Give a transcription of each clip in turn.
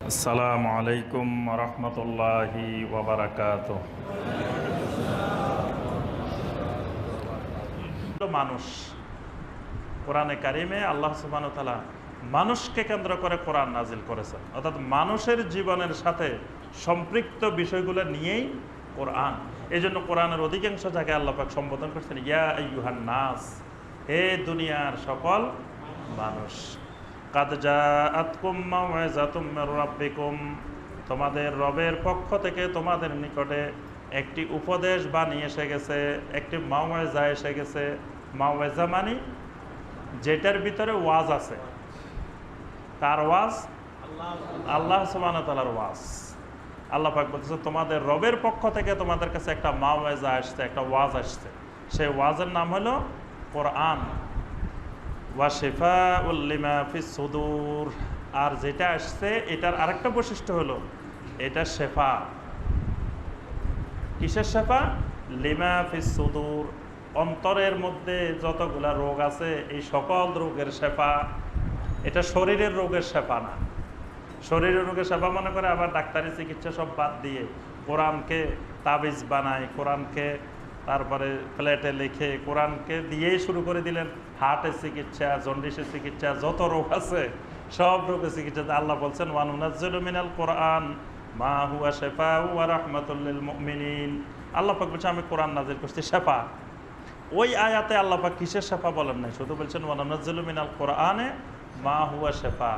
আসসালামু আলাইকুম রহমতুল্লাহি ওয়াবারাকাতুহ। মানুষ, কোরআনে কারিমে আল্লাহ সুবহানাহু ওয়া তাআলা মানুষকে কেন্দ্র করে কোরআন নাজিল করেছেন, অর্থাৎ মানুষের জীবনের সাথে সম্পৃক্ত বিষয়গুলো নিয়েই কোরআন। এই জন্য কোরআনের অধিকাংশ জায়গায় আল্লাহ পাক সম্বোধন করছেন ইয়া আইয়ুহান নাস, হে দুনিয়ার সকল মানুষ। কাদ জাআতকুম মাউইযাতুম মির রাব্বিকুম, তোমাদের রবের পক্ষ থেকে তোমাদের নিকটে একটি উপদেশ বাণী এসে গেছে, একটি মাউইযা এসে গেছে। মাউইযা মানে যেটার ভিতরে ওয়াজ আছে। কার ওয়াজ? আল্লাহ সুবহানাহু ওয়া তাআলার ওয়াজ। আল্লাহ পাক বলতেছে তোমাদের রবের পক্ষ থেকে তোমাদের কাছে একটা মাউইযা আসছে, একটা ওয়াজ আসছে। সেই ওয়াজের নাম হলো কোরআন। ওয়া শিফাউল লিমা ফিস সুদূর, আর যেটা আসছে এটার আরেকটা বৈশিষ্ট্য হলো এটা শেফা। কিসের শেফা? লিমা ফিস সুদূর, অন্তরের মধ্যে যতগুলা রোগ আছে এই সকল রোগের শেফা। এটা শরীরের রোগের শেফা না। শরীরের রোগের শেফা মনে করে আবার ডাক্তারি চিকিৎসা সব বাদ দিয়ে কোরআনকে তাবিজ বানায়, কোরআনকে তারপরে প্লেটে লিখে কোরআনকে দিয়েই শুরু করে দিলেন। হার্টের চিকিৎসা, জন্ডিসের চিকিৎসা, যত রোগ আছে সব রোগের চিকিৎসা। আল্লাহ বলছেন ওয়া নুনাজ্জিলু মিনাল কোরআন মা হুয়া শিফাউ ওয়া রাহমাতুল লিল মুমিনিন। আল্লাহ পাক বলছে আমি কোরআন নাজিল করছি শেফা। ওই আয়াতে আল্লাহ পাক কিসের শেফা বলেন নাই, শুধু বলছেন ওয়া নুনাজ্জিলু মিনাল কোরআনে মা হুয়া শিফা।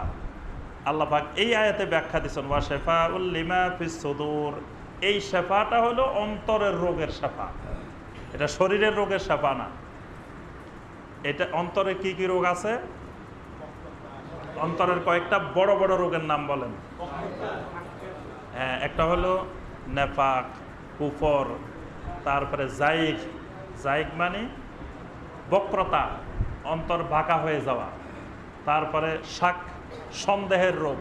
আল্লাহ পাক এই আয়াতে ব্যাখ্যা দিচ্ছেন ওয়া শিফাউল লিমা ফিস সুদূর, এই শেফাটা হলো অন্তরের রোগের শেফা, এটা শরীরের রোগের শেফা না। এটা অন্তরে কি কি রোগ আছে? অন্তরের কয়েকটা বড় বড় রোগের নাম বলেন। হ্যাঁ, একটা হলো নেফাক, কুফর, তারপরে জাইগ। জাইগ মানে বক্রতা, অন্তর বাঁকা হয়ে যাওয়া। তারপরে শাক, সন্দেহের রোগ।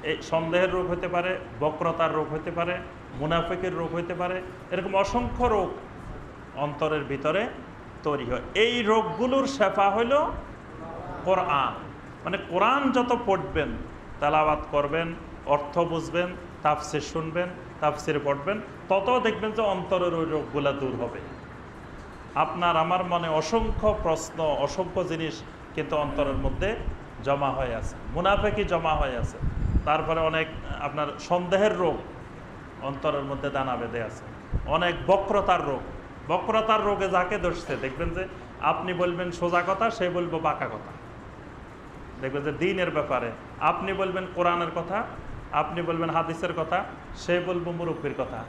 এই সন্দেহের রোগ হতে পারে, বক্রতার রোগ হতে পারে, মুনাফিকের রোগ হতে পারে। এরকম অসংখ্য রোগ অন্তরের ভিতরে তৈরি হয়। এই রোগগুলোর শেফা হইল কোরআন। মানে কোরআন যত পড়বেন, তেলাওয়াত করবেন, অর্থ বুঝবেন, তাফসির শুনবেন, তাফসির পড়বেন, তত দেখবেন যে অন্তরের ওই রোগগুলা দূর হবে। আপনার আমার মনে অসংখ্য প্রশ্ন, অসংখ্য জিনিস কিন্তু অন্তরের মধ্যে জমা হয়ে আছে, মুনাফিকি জমা হয়ে আছে। তারপরে অনেক আপনার সন্দেহের রোগ অন্তরের মধ্যে দানা বেঁধে আছে, অনেক বক্রতার রোগ। বক্রতার রোগে যাকে ধরছে দেখবেন যে আপনি বলবেন সোজা কথা, সে বলবো বাঁকা কথা। দেখবেন যে দিনের ব্যাপারে আপনি বলবেন কোরআনের কথা, আপনি বলবেন হাদিসের কথা, সে বলবো মুরব্বির কথা,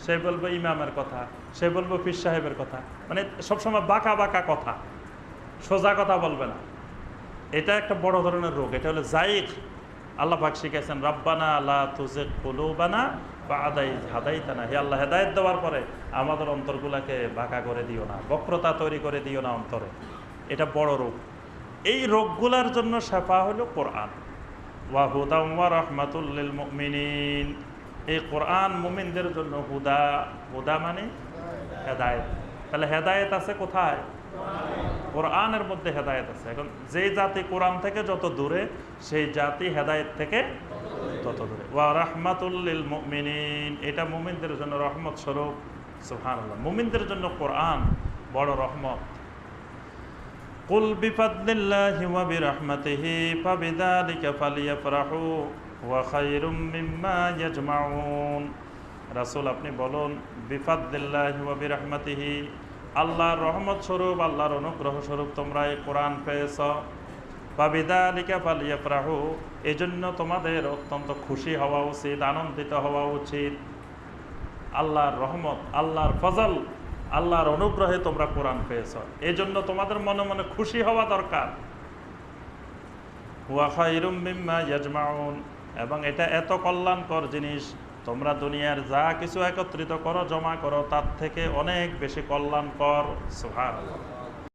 সে বলবো ইমামের কথা, সে বলবো পীর সাহেবের কথা। মানে সবসময় বাঁকা বাঁকা কথা, সোজা কথা বলবে না। এটা একটা বড় ধরনের রোগ, এটা হলো জাইগ। আল্লাহ পাক শিখাইছেন রাব্বানা লা তুজিগ কুলুবানা বা'দা ইয হাদাইতানা, হে আল্লাহ হেদায়েত দেওয়ার পরে আমাদের অন্তরগুলোকে বাঁকা করে দিও না, বক্রতা তৈরি করে দিও না অন্তরে। এটা বড় রোগ। এই রোগগুলোর জন্য শেফা হলো কোরআন। ওয়া হুদা ওয়া রাহমাতুল লিল মুমিনিন, এই কোরআন মুমিনদের জন্য হুদা। হুদা মানে হেদায়েত। তাহলে হেদায়েত আছে কোথায়? কোরআনের মধ্যে হেদায়েত আছে। এখন যে জাতি কোরআন থেকে যত দূরে, সেই জাতি হেদায়েত থেকে তত দূরে। ওয়া রাহমাতুল লিল মুমিনিন, এটা মুমিনদের জন্য রহমত স্বরূপ। সুবহানাল্লাহ, মুমিনদের জন্য কোরআন বড় রহমত। কুল বিফাদলিল্লাহি ওয়া বিরহমাতিহি ফাবিযালিকা ফালিয়াফরাহু ওয়া খায়রুম মিম্মা ইয়াজমাউন। রাসূল আপনি বলুন বিফাদলিল্লাহি ওয়া বিরহমাতিহি, আল্লাহর রহমত স্বরূপ, আল্লাহর অনুগ্রহ স্বরূপ তোমরা এই কোরআন পেয়েছ। ফাবিযালিকা ফালিয়াফরাহু, এজন্য তোমাদের অত্যন্ত খুশি হওয়া উচিত, আনন্দিত হওয়া উচিত। আল্লাহর রহমত, আল্লাহর ফজল, আল্লাহর অনুগ্রহে তোমরা কোরআন পেয়েছ, এজন্য তোমাদের মনে মনে খুশি হওয়া দরকার। ওয়া খায়রুম মিম্মা ইয়াজমাউন, এবং এটা এত কল্যাণকর জিনিস, তোমরা দুনিয়ার যা কিছু একত্রিত করো, জমা করো, তার থেকে অনেক বেশি কল্যাণকর। সুবহানাল্লাহ।